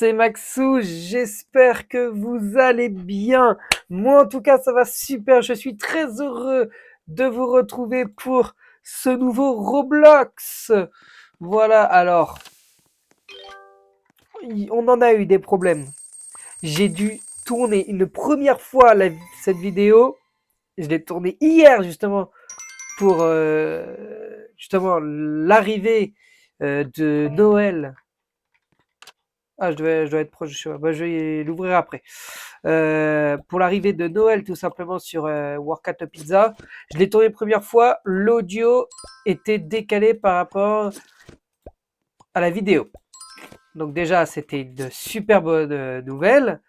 c'est Maxou, j'espère que vous allez bien. Moi en tout cas ça va super, je suis très heureux de vous retrouver pour ce nouveau Roblox. Voilà, alors, on en a eu des problèmes. J'ai dû tourner une première fois cette vidéo, je l'ai tournée hier justement pour justement l'arrivée de Noël. Ah, je dois être proche de chez moi. Bah, je vais l'ouvrir après. Pour l'arrivée de Noël, tout simplement, sur Work at the Pizza. Je l'ai tourné une première fois. L'audio était décalé par rapport à la vidéo. Donc déjà, c'était une super bonne nouvelle.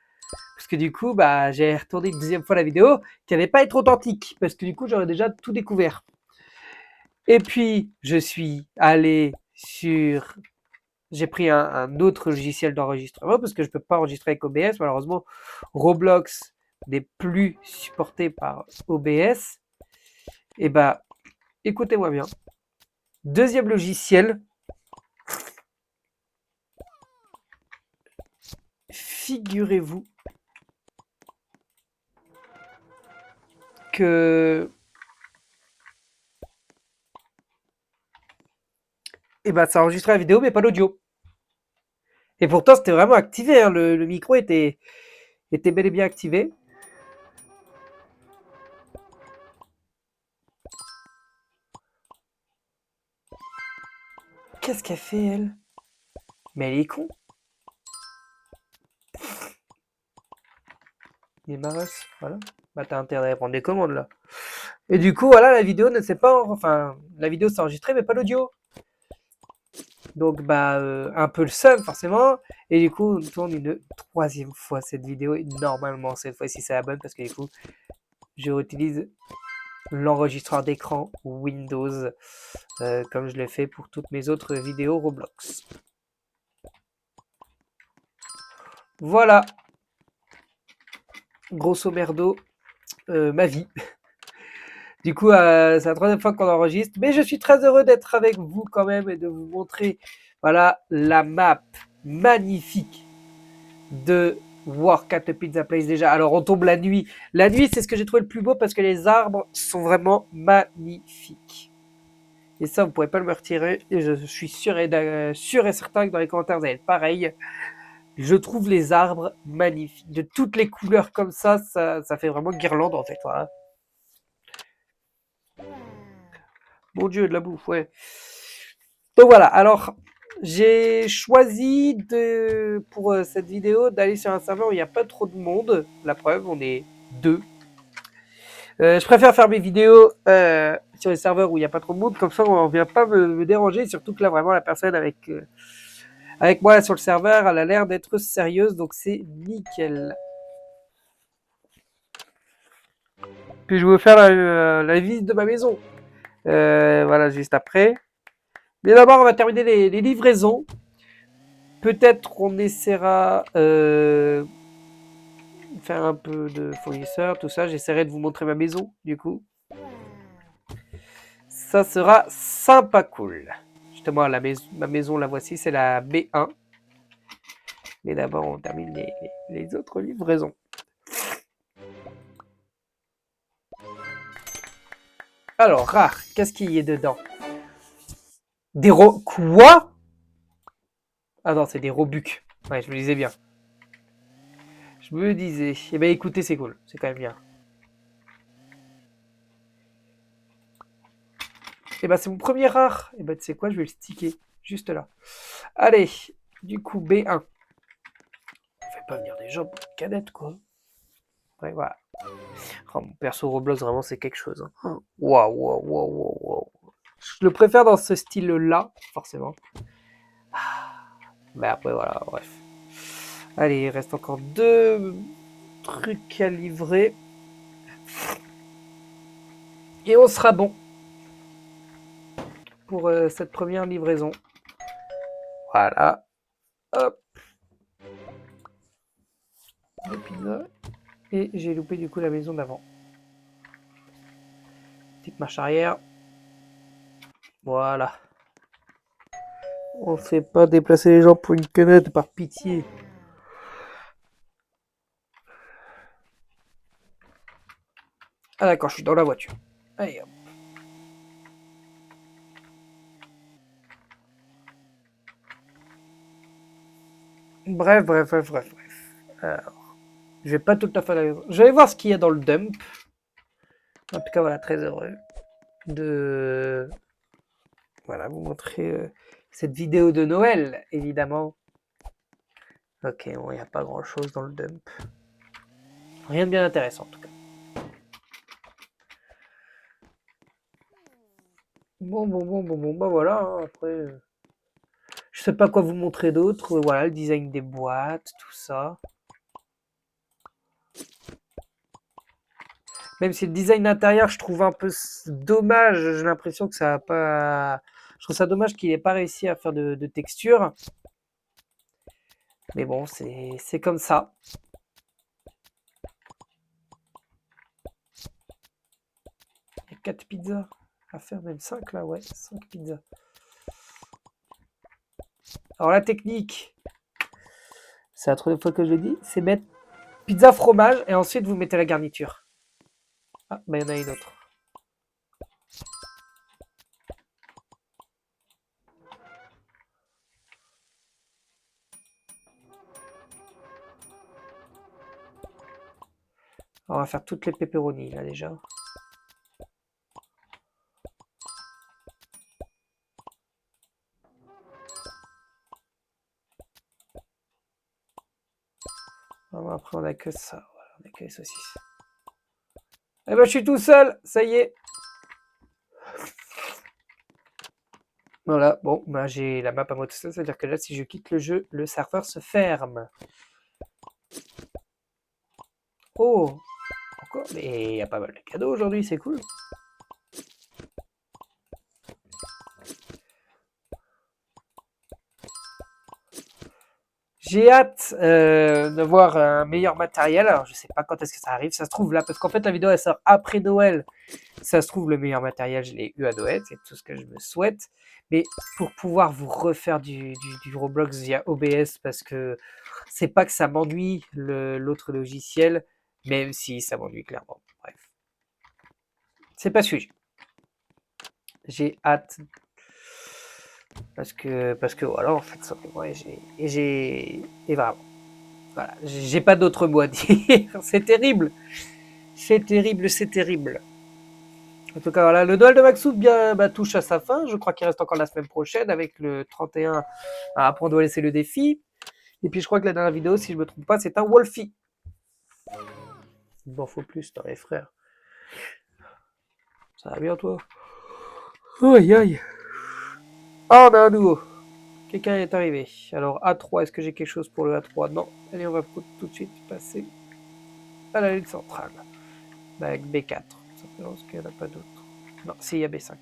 Parce que du coup, bah, j'ai retourné une deuxième fois la vidéo qui n'allait pas être authentique. Parce que du coup, j'aurais déjà tout découvert. Et puis, je suis allé sur j'ai pris un autre logiciel d'enregistrement parce que je ne peux pas enregistrer avec OBS. Malheureusement, Roblox n'est plus supporté par OBS. Et bah, écoutez-moi bien. Deuxième logiciel, figurez-vous que ça enregistrait la vidéo mais pas l'audio. Et pourtant, c'était vraiment activé. Hein. Le micro était bel et bien activé. Qu'est-ce qu'elle fait, elle? Mais elle est con. Il est marasse, voilà. Bah, t'as intérêt à prendre des commandes, là. Et du coup, voilà, la vidéo ne s'est pas... Enfin, la vidéo s'est enregistrée, mais pas l'audio. Donc, bah, un peu le seum, forcément. Et du coup, on tourne une troisième fois cette vidéo. Et normalement, cette fois-ci, c'est la bonne parce que du coup, je utilise l'enregistreur d'écran Windows, comme je l'ai fait pour toutes mes autres vidéos Roblox. Voilà, grosso merdo, ma vie. Du coup, c'est la troisième fois qu'on enregistre, mais je suis très heureux d'être avec vous quand même et de vous montrer, voilà, la map magnifique de Work at the Pizza Place déjà. Alors, on tombe la nuit. La nuit, c'est ce que j'ai trouvé le plus beau parce que les arbres sont vraiment magnifiques. Et ça, vous ne pouvez pas le me retirer. Et je suis sûr et certain que dans les commentaires, vous allez être pareil. Je trouve les arbres magnifiques. De toutes les couleurs comme ça fait vraiment guirlande en fait. Voilà. Mon Dieu, de la bouffe, ouais. Donc voilà, alors j'ai choisi pour cette vidéo d'aller sur un serveur où il n'y a pas trop de monde. La preuve, on est deux. Je préfère faire mes vidéos sur les serveurs où il n'y a pas trop de monde, comme ça on ne vient pas me déranger. Surtout que là, vraiment, la personne avec moi là, sur le serveur, elle a l'air d'être sérieuse, donc c'est nickel. Puis je vais vous faire la visite de ma maison. Voilà, juste après. Mais d'abord, on va terminer les livraisons. Peut-être on essaiera faire un peu de fournisseur, tout ça. J'essaierai de vous montrer ma maison, du coup. Ça sera sympa cool. Justement, ma maison, la voici, c'est la B1. Mais d'abord, on termine les autres livraisons. Alors, rare, qu'est-ce qu'il y a dedans? Quoi? Ah non, c'est des robucs. Ouais, je me disais bien. Je me disais. Eh ben écoutez, c'est cool. C'est quand même bien. Eh ben c'est mon premier rare. Eh ben tu sais quoi, je vais le sticker. Juste là. Allez, du coup, B1. On fait pas venir des gens pour une canette, quoi. Ouais, voilà. Oh, mon perso Roblox, vraiment, c'est quelque chose. Hein. Waouh, waouh, waouh, waouh, waouh. Je le préfère dans ce style-là, forcément. Mais après, voilà, bref. Allez, il reste encore deux trucs à livrer. Et on sera bon pour cette première livraison. Voilà. Hop. Le pizza. Et j'ai loupé du coup la maison d'avant. Petite marche arrière. Voilà. On fait pas déplacer les gens pour une canette par pitié. Ah d'accord, je suis dans la voiture. Allez, hop. Bref. Alors, je vais pas tout à fait à la maison. Je vais voir ce qu'il y a dans le dump. En tout cas, voilà, très heureux de voilà, vous montrer cette vidéo de Noël, évidemment. Ok, bon, il n'y a pas grand-chose dans le dump. Rien de bien intéressant, en tout cas. Bon, bah voilà, hein, après... je sais pas quoi vous montrer d'autre. Voilà, le design des boîtes, tout ça. Même si le design intérieur, je trouve un peu dommage. J'ai l'impression que ça a pas... Je trouve ça dommage qu'il n'ait pas réussi à faire de texture. Mais bon, c'est comme ça. Il y a 4 pizzas à faire, même 5 là, ouais, 5 pizzas. Alors la technique, c'est la troisième fois que je le dis, c'est mettre pizza fromage et ensuite vous mettez la garniture. Ah, bah il y en a une autre. On va faire toutes les pepperonis là déjà. Après on a que ça, voilà, on a que les saucisses. Eh ben je suis tout seul, ça y est. Voilà, bon, bah, j'ai la map à moi tout seul, c'est-à-dire que là si je quitte le jeu, le serveur se ferme. Oh, encore, mais il y a pas mal de cadeaux aujourd'hui, c'est cool. J'ai hâte d'avoir un meilleur matériel. Alors, je sais pas quand est-ce que ça arrive. Ça se trouve là, parce qu'en fait, la vidéo elle sort après Noël. Ça se trouve, le meilleur matériel, je l'ai eu à Noël. C'est tout ce que je me souhaite. Mais pour pouvoir vous refaire du Roblox via OBS, parce que c'est pas que ça m'ennuie l'autre logiciel, même si ça m'ennuie clairement. Bref, c'est pas sujet. J'ai hâte parce que voilà, en fait, simplement, et vraiment. Voilà, j'ai pas d'autre mot à dire. C'est terrible. C'est terrible, c'est terrible. En tout cas, voilà, le Noël de Maxoud bien, bah, touche à sa fin. Je crois qu'il reste encore la semaine prochaine avec le 31. Après, on doit laisser le défi. Et puis, je crois que la dernière vidéo, si je me trompe pas, c'est un Wolfie. Il m'en faut plus, t'as les frères. Ça va bien, toi? Aïe, aïe. Ah, on a un nouveau. Quelqu'un est arrivé. Alors, A3, est-ce que j'ai quelque chose pour le A3? Non. Allez, on va tout de suite passer à la lutte centrale. Bah, avec B4. Simplement parce qu'il n'y en a pas d'autres. Non, si, il y a B5.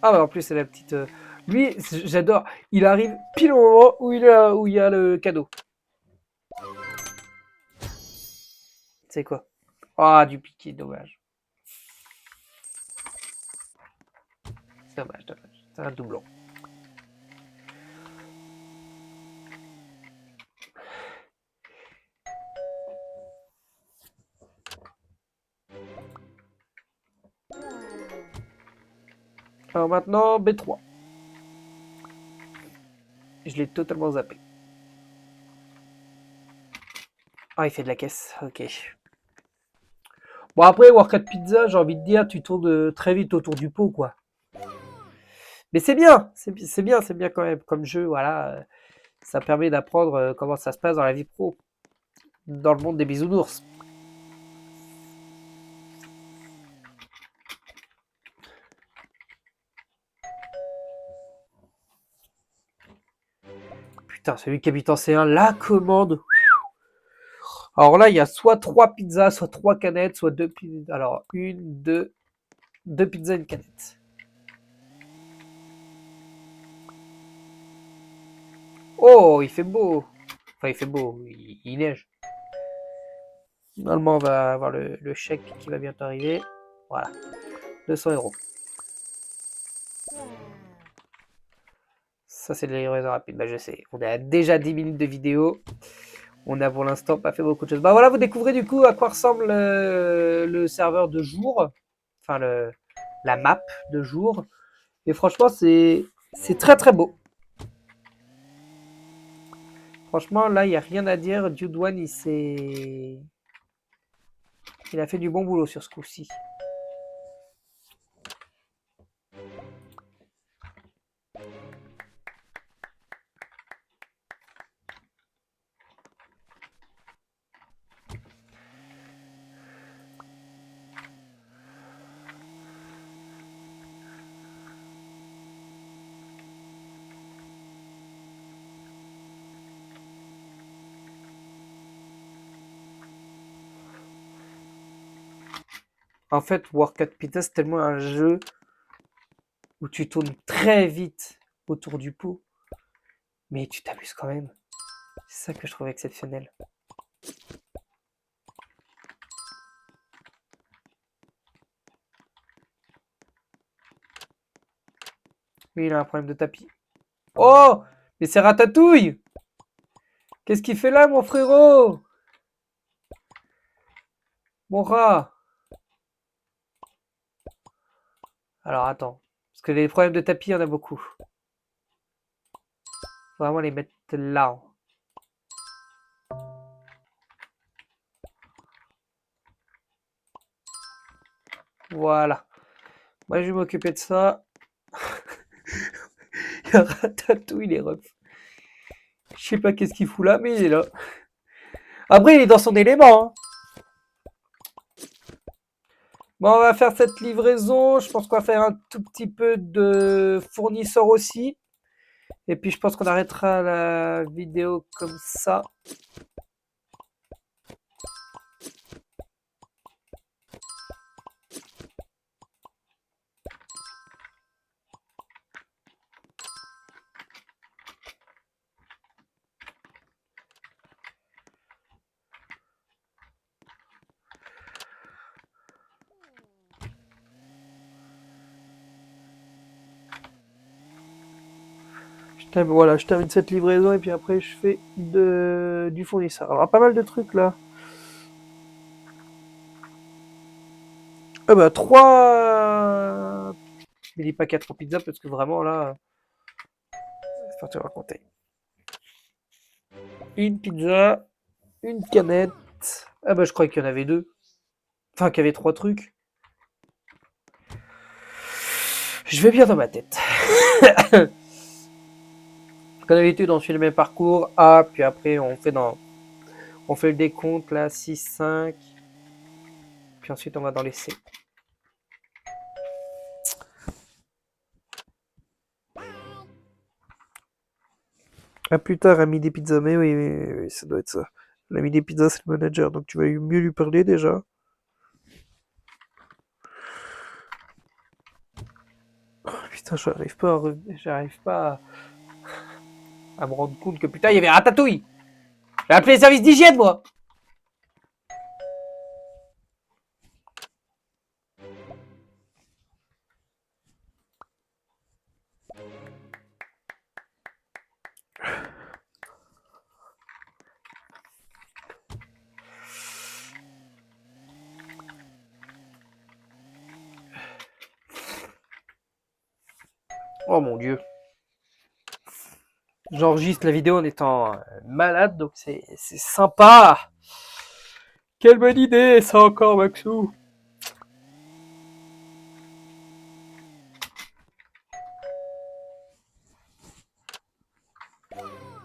Ah, bah, en plus, c'est la petite. Lui, j'adore. Il arrive pile au moment où il y a le cadeau. C'est quoi? Ah, du piqué, dommage. Dommage. C'est un doublon. Alors maintenant, B3. Je l'ai totalement zappé. Ah, il fait de la caisse. Ok. Bon, après, Warcraft Pizza, j'ai envie de dire, tu tournes très vite autour du pot, quoi. Mais c'est bien, c'est bien quand même comme jeu, voilà. Ça permet d'apprendre comment ça se passe dans la vie pro, dans le monde des bisounours. Putain, celui qui habite en C1, la commande. Alors là, il y a soit 3 pizzas, soit 3 canettes, soit 2 pizzas. Alors, deux pizzas, une canette. Oh, il fait beau. Enfin, il fait beau, il neige. Normalement, on va avoir le chèque qui va bientôt arriver. Voilà, 200 €. Ça, c'est de la livraison rapide. Bah, je sais. On est à déjà 10 minutes de vidéo. On n'a pour l'instant pas fait beaucoup de choses. Bah voilà, vous découvrez du coup à quoi ressemble le serveur de jour. Enfin, la map de jour. Et franchement, c'est très très beau. Franchement, là, il n'y a rien à dire. Dude One, il a fait du bon boulot sur ce coup-ci. En fait, Workout Pizza, c'est tellement un jeu où tu tournes très vite autour du pot, mais tu t'amuses quand même. C'est ça que je trouve exceptionnel. Lui, il a un problème de tapis. Oh! Mais c'est Ratatouille! Qu'est-ce qu'il fait là, mon frérot? Mon rat! Alors attends. Parce que les problèmes de tapis, il y en a beaucoup. Faut vraiment les mettre là. Voilà. Moi, je vais m'occuper de ça. Il y a Ratatouille, il est ref. Je sais pas qu'est-ce qu'il fout là, mais il est là. Après, il est dans son élément. Hein. Bon, on va faire cette livraison. Je pense qu'on va faire un tout petit peu de fournisseur aussi. Et puis, je pense qu'on arrêtera la vidéo comme ça. Voilà, je termine cette livraison et puis après je fais du fournisseur. Alors pas mal de trucs là. Ah bah 3. Mais dis pas 4 pizzas parce que vraiment là. C'est pas te raconter. Une pizza, une canette. Ah bah je crois qu'il y en avait 2. Enfin qu'il y avait 3 trucs. Je vais bien dans ma tête. Comme d'habitude, on suit le même parcours. A, puis après on fait le décompte là, 6, 5. Puis ensuite on va dans les C. Ah plus tard, ami des pizzas, mais oui, oui, ça doit être ça. L'ami des pizzas, c'est le manager, donc tu vas mieux lui parler déjà. Oh, putain, j'arrive pas à me rendre compte que putain, il y avait Ratatouille. J'ai appelé les services d'hygiène, moi. Oh mon dieu. J'enregistre la vidéo en étant malade, donc c'est sympa. Quelle bonne idée, ça encore, Maxou.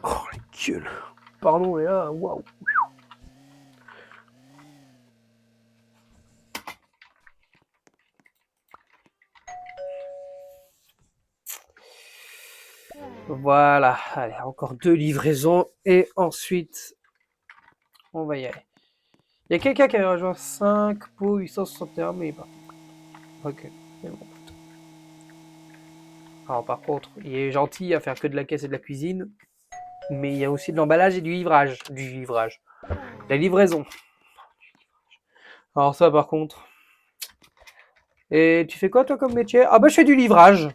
Oh, la gueule. Pardon, mais là, waouh. Voilà, allez, encore 2 livraisons et ensuite on va y aller. Il y a quelqu'un qui avait rejoint 5 pour 861, mais pas. Ok, c'est bon. Alors par contre, il est gentil à faire que de la caisse et de la cuisine, mais il y a aussi de l'emballage et du livrage. La livraison. Alors ça par contre. Et tu fais quoi toi comme métier? Ah bah je fais du livrage.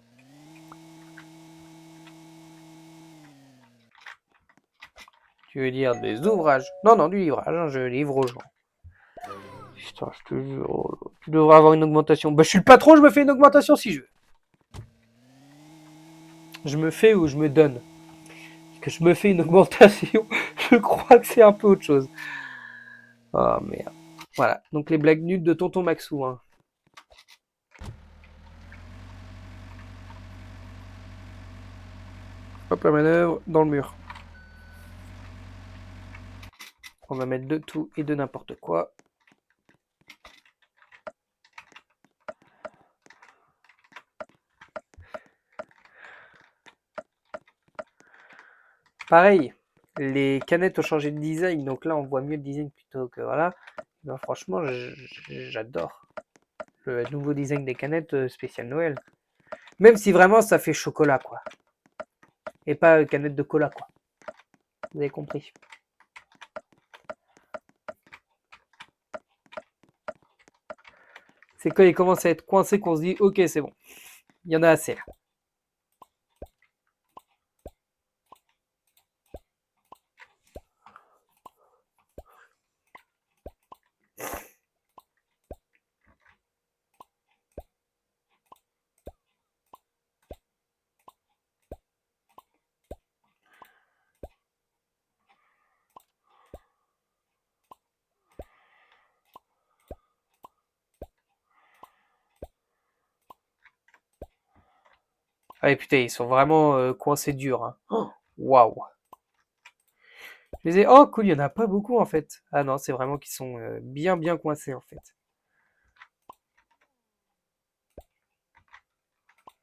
Tu veux dire des ouvrages? Non, non, du livrage, hein, je livre aux gens. Putain, je te jure, tu devrais avoir une augmentation. Bah, je suis le patron, je me fais une augmentation si je veux. Je me fais ou je me donne? Que je me fais une augmentation, je crois que c'est un peu autre chose. Oh merde. Voilà, donc les blagues nulles de Tonton Maxou. Hein. Hop, la manœuvre dans le mur. On va mettre de tout et de n'importe quoi. Pareil, les canettes ont changé de design, donc là on voit mieux le design plutôt que voilà. Ben, franchement, j'adore le nouveau design des canettes spécial Noël. Même si vraiment ça fait chocolat, quoi. Et pas canette de cola, quoi. Vous avez compris. C'est quand il commence à être coincé qu'on se dit ok, c'est bon. Il y en a assez là. Ah putain, ils sont vraiment coincés durs. Hein. Waouh. Je les ai... Oh cool, il y en a pas beaucoup en fait. Ah non, c'est vraiment qu'ils sont bien bien coincés en fait.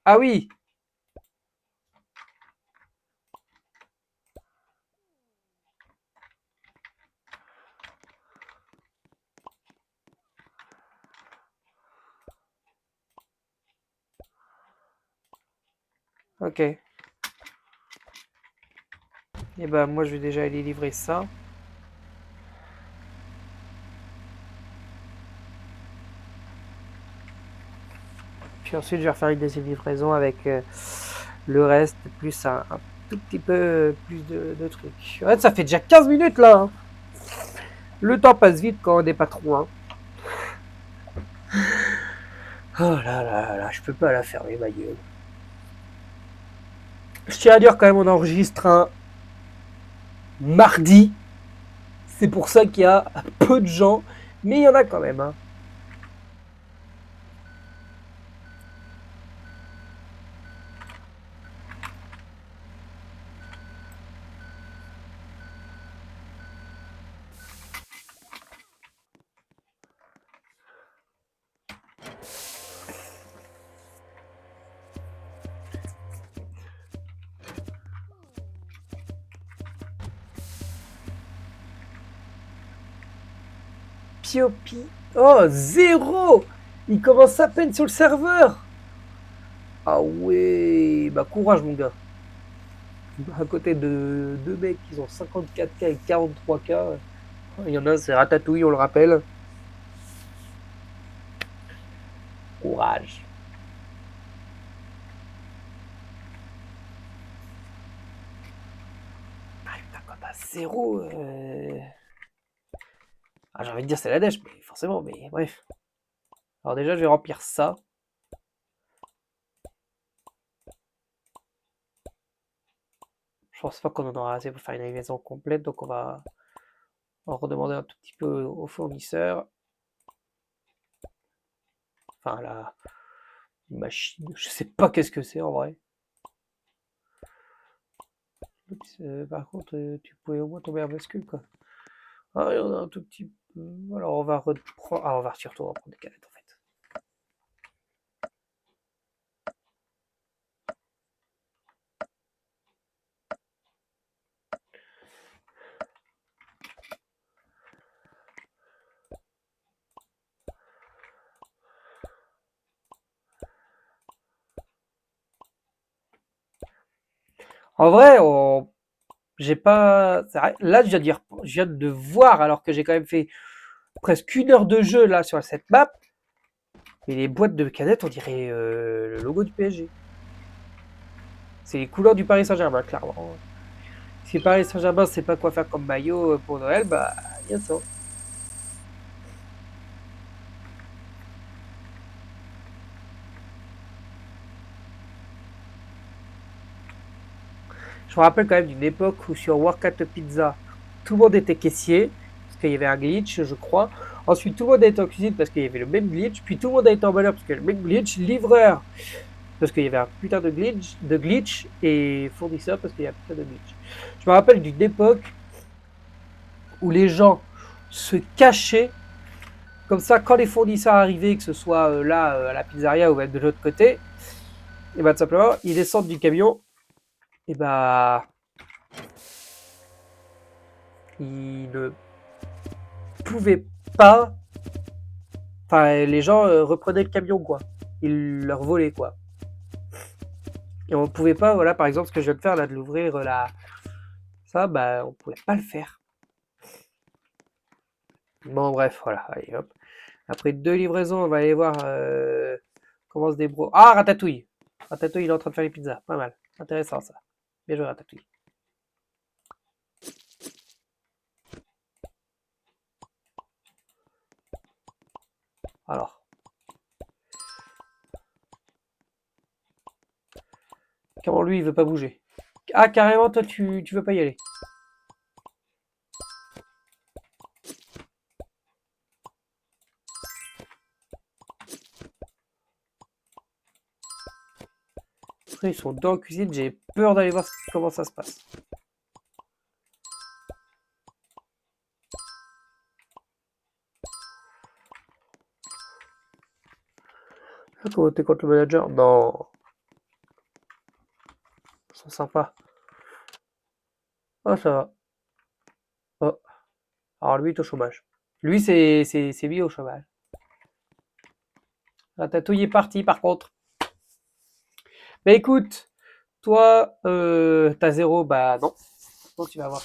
Ah oui. Ok. Et bah moi je vais déjà aller livrer ça. Puis ensuite je vais refaire une deuxième livraison avec le reste, plus un tout petit peu plus de trucs. Ouais, ça fait déjà 15 minutes là. Hein. Le temps passe vite quand on n'est pas trop loin. Oh là là là, je peux pas la fermer ma gueule. Je tiens à dire quand même on enregistre un mardi. C'est pour ça qu'il y a peu de gens, mais il y en a quand même. Hein. Piopi. Oh, zéro. Il commence à peine sur le serveur. Ah ouais, bah courage mon gars. À côté de deux mecs qui ont 54K et 43K. Il y en a, c'est Ratatouille, on le rappelle. Courage. Ah putain, quand t'as zéro. Ah, j'ai envie de dire c'est la dèche, mais forcément, mais bref. Alors déjà, je vais remplir ça. Je pense pas qu'on en aura assez pour faire une livraison complète, donc on va en redemander un tout petit peu au fournisseur. Enfin, la machine, je sais pas qu'est-ce que c'est en vrai. Par contre, tu pouvais au moins tomber à bascule, quoi. Ah, il y en a un tout petit peu. Alors, on va reprendre. Ah, on va surtout reprendre des canettes, en fait. En vrai, j'ai pas. Là, je viens de voir, alors que j'ai quand même fait presque 1 heure de jeu là sur cette map. Et les boîtes de canettes, on dirait le logo du PSG. C'est les couleurs du Paris Saint-Germain, clairement. Si Paris Saint-Germain sait pas quoi faire comme maillot pour Noël, bah, il y a ça. Je me rappelle quand même d'une époque où sur Work at Pizza, tout le monde était caissier, parce qu'il y avait un glitch, je crois. Ensuite, tout le monde était en cuisine parce qu'il y avait le même glitch. Puis tout le monde a été emballeur parce qu'il y avait le même glitch. Livreur, parce qu'il y avait un putain de glitch. Et fournisseur, parce qu'il y a un putain de glitch. Je me rappelle d'une époque où les gens se cachaient. Comme ça, quand les fournisseurs arrivaient, que ce soit là, à la pizzeria ou même de l'autre côté, et bah tout simplement, ils descendent du camion, et bah ils ne pouvaient pas. Enfin, les gens reprenaient le camion, quoi. Ils leur volaient, quoi. Et on ne pouvait pas, voilà, par exemple, ce que je viens de faire, là, de l'ouvrir, là, ça, bah, on pouvait pas le faire. Bon, bref, voilà, allez, hop. Après 2 livraisons, on va aller voir comment se débrouille. Ah, Ratatouille! Ratatouille, il est en train de faire les pizzas, pas mal. Intéressant, ça. Bien joué, Ratatouille. Alors. Comment lui, il veut pas bouger? Ah, carrément, toi, tu veux pas y aller. Après, ils sont dans la cuisine, j'ai peur d'aller voir comment ça se passe. Ah, comment t'es contre le manager? Non. Ils sont sympas. Ah, ça va. Oh. Alors lui, il est au chômage. Lui, c'est lui au chômage. Ratatouille est parti, par contre. Mais écoute, toi, t'as zéro, bah non. Donc tu vas avoir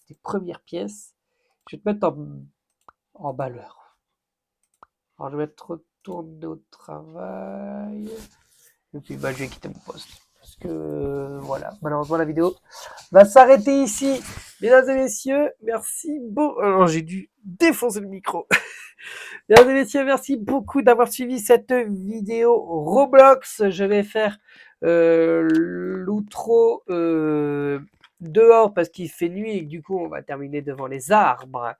tes premières pièces. Je vais te mettre en balleur. Alors je vais te retourner au travail. Et puis bah, je vais quitter mon poste. Parce que voilà, malheureusement la vidéo va s'arrêter ici. Mesdames et messieurs, merci beaucoup. Alors j'ai dû défoncer le micro. Mesdames et messieurs, merci beaucoup d'avoir suivi cette vidéo Roblox. Je vais faire l'outro dehors parce qu'il fait nuit et que du coup on va terminer devant les arbres.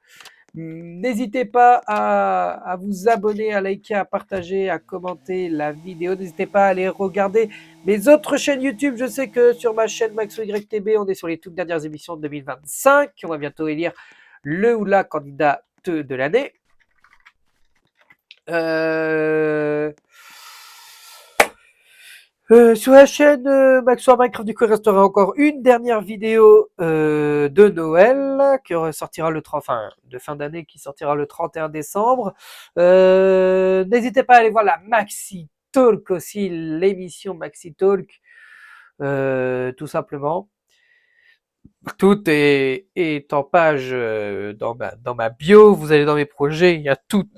N'hésitez pas à vous abonner, à liker, à partager, à commenter la vidéo. N'hésitez pas à aller regarder mes autres chaînes YouTube. Je sais que sur ma chaîne MaxoYTB, on est sur les toutes dernières émissions de 2025. On va bientôt élire le ou la candidat de l'année. Sur la chaîne Maxor Minecraft, du coup, il restera encore une dernière vidéo de Noël qui sortira le 30, enfin de fin d'année qui sortira le 31 décembre. N'hésitez pas à aller voir la Maxi Talk aussi, l'émission Maxi Talk, tout simplement. Tout est en page dans ma bio. Vous allez dans mes projets, il y a tout.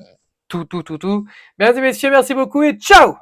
Mesdames et messieurs, merci beaucoup et ciao!